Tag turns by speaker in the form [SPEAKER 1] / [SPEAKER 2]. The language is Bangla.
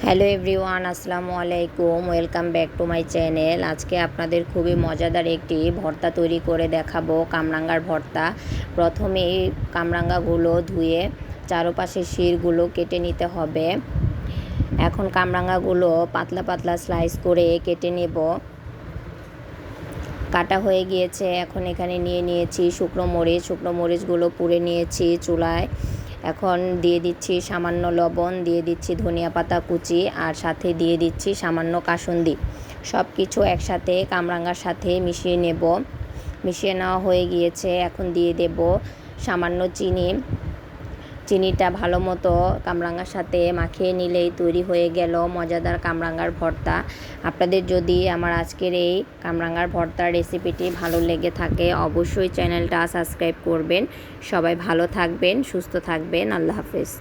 [SPEAKER 1] হ্যালো এভরিওয়ান, আসসালামু আলাইকুম। Welcome back to my channel. আজকে আপনাদের খুবই মজাদার একটি ভর্তা তৈরি করে দেখাবো, কামরাঙ্গার ভর্তা। প্রথমে কামরাঙ্গাগুলো ধুয়ে চারপাশের শিরগুলো কেটে নিতে হবে। এখন কামরাঙ্গাগুলো পাতলা পাতলা স্লাইস করে কেটে নেব। কাটা হয়ে গিয়েছে। এখন এখানে নিয়ে নিয়েছি শুকনো মরিচগুলো পুড়ে নিয়েছি চুলায়। এখন দিয়ে দিচ্ছি সামান্য লবণ, দিয়ে দিচ্ছি ধনিয়া পাতা কুচি, আর সাথে দিয়ে দিচ্ছি সামান্য কাসুন্দি। সব কিছু একসাথে কামরাঙ্গার সাথে মিশিয়ে নেব। মিশিয়ে নেওয়া হয়ে গিয়েছে। এখন দিয়ে দেব সামান্য চিনিটা ভালো মতো কামরাঙ্গার সাথে মাখিয়ে নিলেই তৈরি হয়ে গেল মজাদার কামরাঙ্গার ভর্তা। আপনাদের যদি আমার আজকের এই কামরাঙ্গার ভর্তার রেসিপিটি ভালো লেগে থাকে অবশ্যই চ্যানেলটা সাবস্ক্রাইব করবেন। সবাই ভালো থাকবেন, সুস্থ থাকবেন। আল্লাহ হাফেজ।